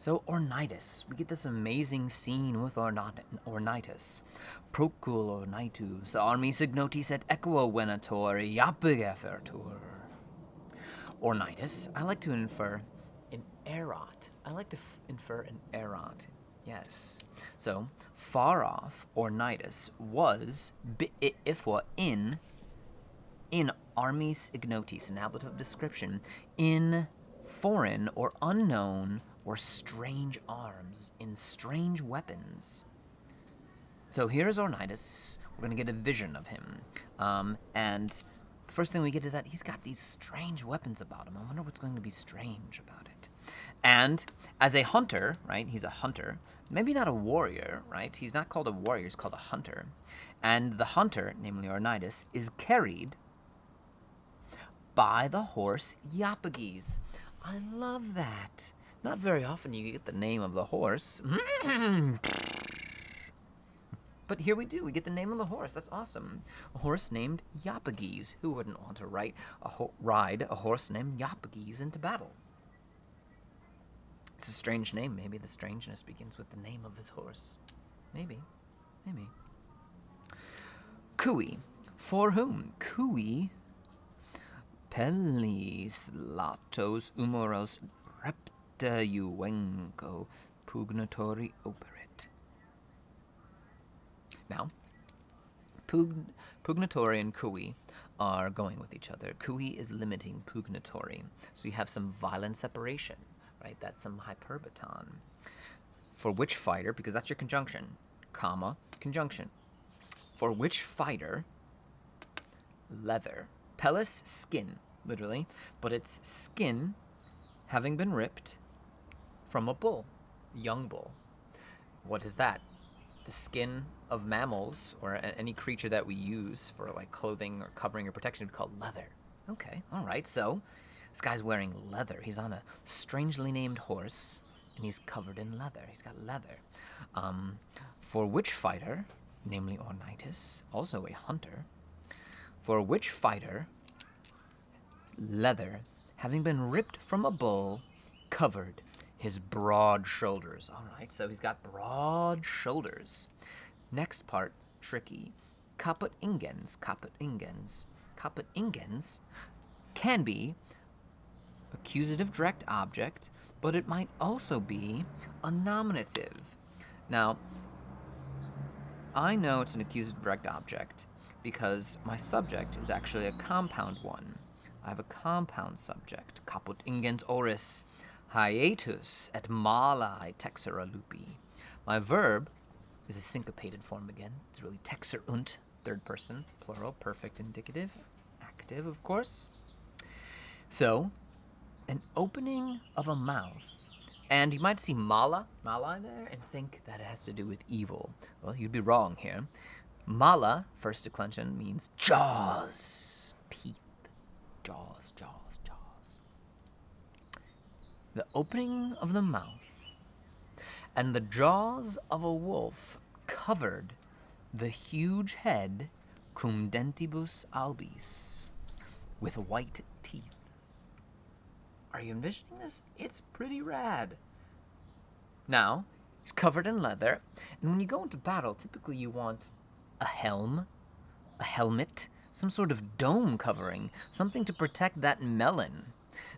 So Ornitis, we get this amazing scene with Ornitis. Procul Ornitus, armis ignotis et equo venator, iapigefertur. Ornitis, I like to infer an erot. I like to infer an erot. Yes. So, far off, Ornitis was ifwa in armis ignotis, an ablative description, in foreign or unknown or strange arms, in strange weapons. So here's Ornitis. We're going to get a vision of him. And the first thing we get is that he's got these strange weapons about him. I wonder what's going to be strange about it. And as a hunter, right, he's a hunter. Maybe not a warrior, right? He's not called a warrior, he's called a hunter. And the hunter, namely Ornitis, is carried by the horse Iapeges. I love that. Not very often you get the name of the horse. But here we do. We get the name of the horse. That's awesome. A horse named Iapeges. Who wouldn't want to ride a horse named Iapeges into battle? It's a strange name. Maybe the strangeness begins with the name of his horse. Maybe. Cui. For whom? Cui. Pellis latos humoros repta juvenco pugnatori operit. Now, pugnatori and cui are going with each other. Cui is limiting pugnatori. So you have some violent separation, right? That's some hyperbaton. For which fighter, because that's your conjunction, comma, conjunction. For which fighter, leather. Pellis, skin, literally, but it's skin having been ripped from a bull, young bull. What is that? The skin of mammals or any creature that we use for like clothing or covering or protection we call leather. Okay, all right, so this guy's wearing leather. He's on a strangely named horse and he's covered in leather. He's got leather. For which fighter, namely Ornitis, also a hunter, for which fighter, leather, having been ripped from a bull, covered his broad shoulders. All right, so he's got broad shoulders. Next part, tricky. Caput ingens. Caput ingens. Caput ingens can be accusative direct object, but it might also be a nominative. Now, I know it's an accusative direct object because my subject is actually a compound one. I have a compound subject. Caput ingens oris hiatus et mala texera lupi. My verb is a syncopated form again. It's really texerunt, third person, plural, perfect indicative, active, of course. So, an opening of a mouth. And you might see mala there, and think that it has to do with evil. Well, you'd be wrong here. Mala, first declension, means jaws, teeth. Jaws. The opening of the mouth and the jaws of a wolf covered the huge head cum dentibus albis with white teeth. Are you envisioning this? It's pretty rad. Now, he's covered in leather, and when you go into battle, typically you want a helm, a helmet, some sort of dome covering, something to protect that melon.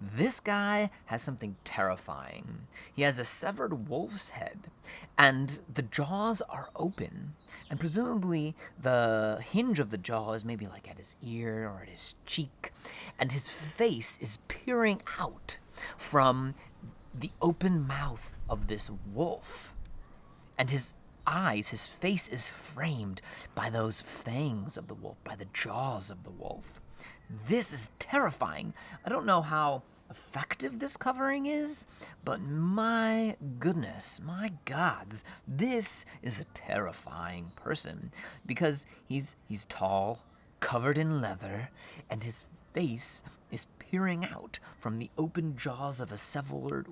This guy has something terrifying. He has a severed wolf's head, and the jaws are open, and presumably the hinge of the jaw is maybe like at his ear or at his cheek, and his face is peering out from the open mouth of this wolf. And his eyes, his face is framed by those fangs of the wolf, by the jaws of the wolf. This is terrifying. I don't know how effective this covering is, but my goodness, my gods, this is a terrifying person because he's tall, covered in leather, and his face is peering out from the open jaws of a severed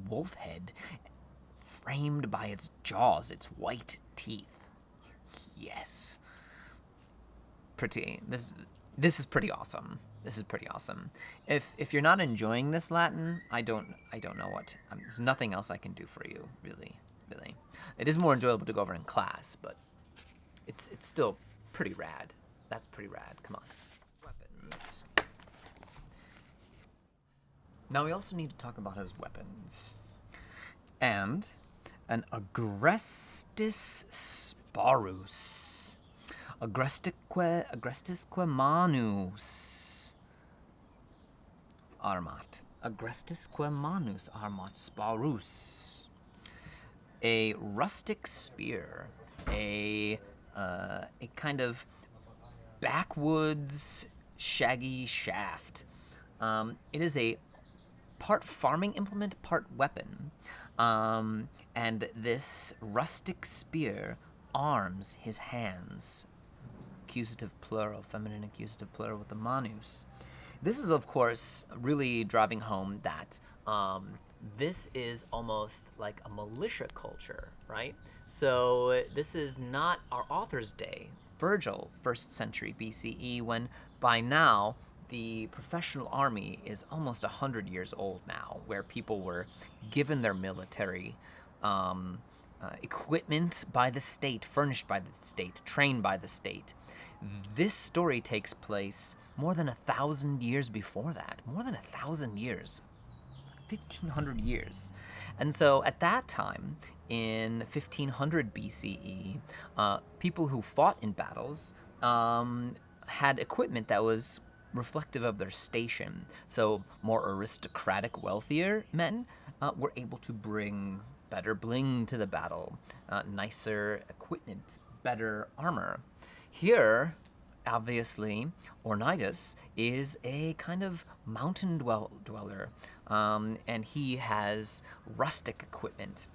wolf head, framed by its jaws, its white teeth. Yes. Pretty. This is pretty awesome. This is pretty awesome. If you're not enjoying this Latin, I don't know what. There's nothing else I can do for you, really. It is more enjoyable to go over in class, but it's still pretty rad. That's pretty rad. Come on. Weapons. Now we also need to talk about his weapons. And an agrestis sparus. Agrestisque manus armat. Agrestisque manus armat sparus. A rustic spear. A kind of backwoods shaggy shaft. It is a part farming implement, part weapon. And this rustic spear arms his hands. Accusative plural, feminine accusative plural with the manus. This is, of course, really driving home that this is almost like a militia culture, right? So this is not our author's day, Virgil, 1st century BCE, when by now the professional army is almost 100 years old now, where people were given their military equipment by the state, furnished by the state, trained by the state. This story takes place more than 1,000 years before that. More than 1,000 years. 1,500 years. And so at that time, in 1500 BCE, people who fought in battles had equipment that was reflective of their station. So more aristocratic, wealthier men were able to bring better bling to the battle, nicer equipment, better armor. Here, obviously, Ornitis is a kind of mountain dweller, and he has rustic equipment,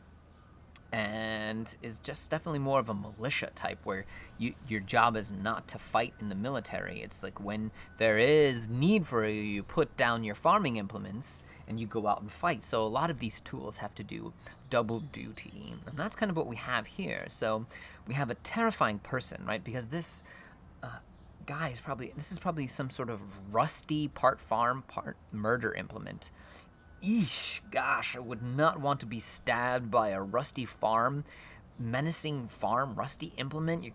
and is just definitely more of a militia type, where your job is not to fight in the military. It's like when there is need for you, you put down your farming implements and you go out and fight. So a lot of these tools have to do double duty, and that's kind of what we have here. So we have a terrifying person, right? Because this guy is probably some sort of rusty, part farm, part murder implement. Eesh, gosh, I would not want to be stabbed by a rusty farm, menacing farm, rusty implement.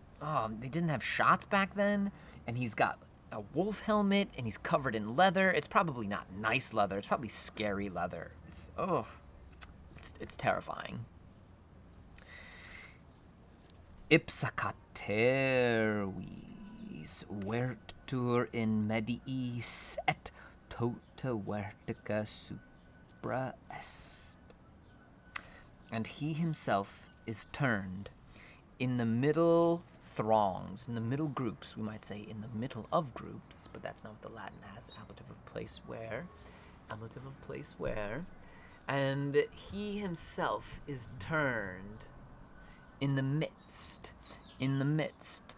They didn't have shots back then, and he's got a wolf helmet, and he's covered in leather. It's probably not nice leather. It's probably scary leather. It's terrifying. Ipsacatervis vertur in mediis et tota vertica supra est. And he himself is turned in the middle throngs, in the middle groups, we might say in the middle of groups, but that's not what the Latin has, ablative of place where, and he himself is turned in the midst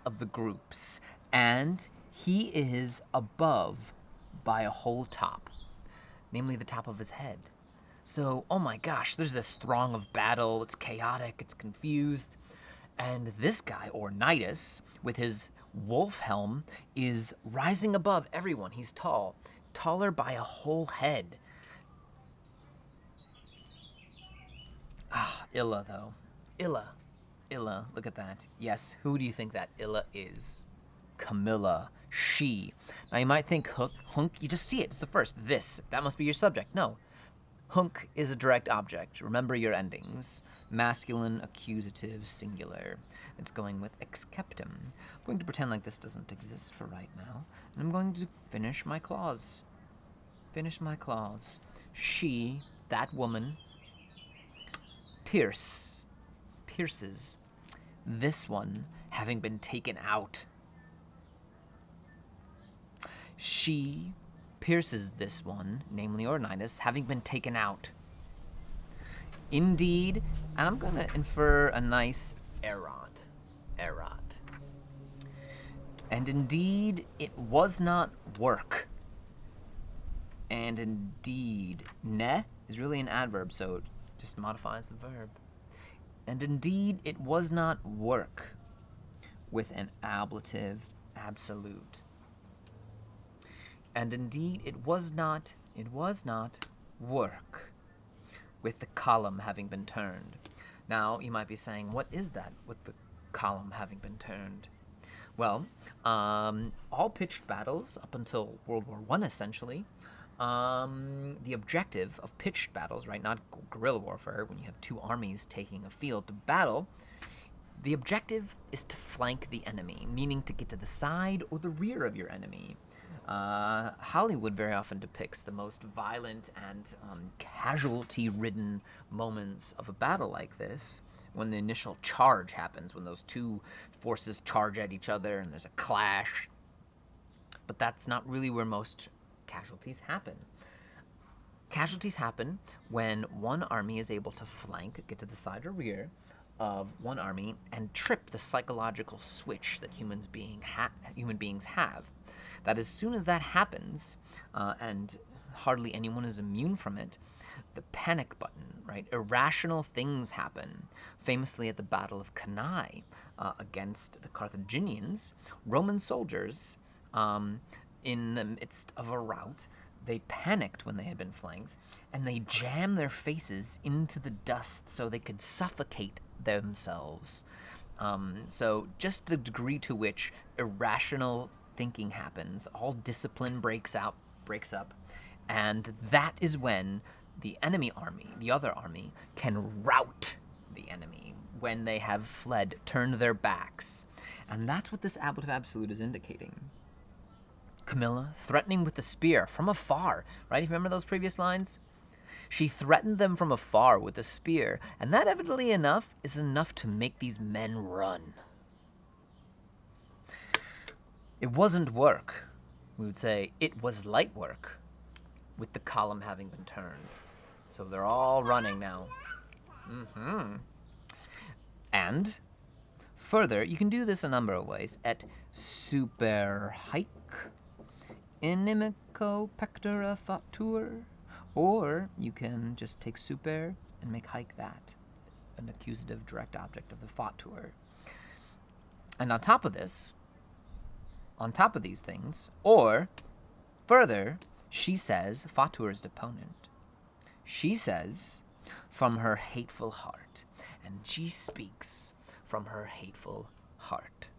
of the groups, and he is above by a whole top, namely the top of his head. So, oh my gosh, there's this throng of battle, it's chaotic, it's confused, and this guy, Ornitis, with his wolf helm, is rising above everyone. He's tall, taller by a whole head. Illa, though. Illa, look at that. Yes, who do you think that Illa is? Camilla, she. Now you might think hunk, you just see it, it's the first, this, that must be your subject. No, hunk is a direct object. Remember your endings. Masculine, accusative, singular. It's going with exceptum. I'm going to pretend like this doesn't exist for right now, and I'm going to finish my clause. She, that woman, pierces this one, having been taken out. She pierces this one, namely Ornitis, having been taken out. Indeed, and I'm going to infer a nice erat. And indeed, it was not work. And indeed, ne is really an adverb, so it just modifies the verb. And indeed, it was not work, with an ablative absolute. And indeed, it was not work, with the column having been turned. Now, you might be saying, what is that with the column having been turned? Well, all pitched battles up until World War I, essentially, the objective of pitched battles, right, not guerrilla warfare, when you have two armies taking a field to battle, the objective is to flank the enemy, meaning to get to the side or the rear of your enemy. Hollywood very often depicts the most violent and casualty-ridden moments of a battle like this when the initial charge happens, when those two forces charge at each other and there's a clash. But that's not really where most casualties happen. Casualties happen when one army is able to flank, get to the side or rear of one army, and trip the psychological switch that human beings have. That as soon as that happens, and hardly anyone is immune from it, the panic button, right? Irrational things happen. Famously at the Battle of Cannae against the Carthaginians, Roman soldiers, in the midst of a rout, they panicked when they had been flanked, and they jammed their faces into the dust so they could suffocate themselves. So just the degree to which irrational thinking happens, all discipline breaks up, and that is when the enemy army, the other army, can rout the enemy when they have fled, turned their backs. And that's what this ablative absolute is indicating. Camilla threatening with the spear from afar, right? Remember those previous lines? She threatened them from afar with a spear, and that evidently is enough to make these men run. It wasn't work. We would say it was light work, with the column having been turned. So they're all running now. And further, you can do this a number of ways. Et super haec inimico pectora fatur. Or you can just take super and make haec that, an accusative direct object of the fatur. And on top of these things, or further, she says, fatur is deponent. She says, from her hateful heart. And she speaks from her hateful heart.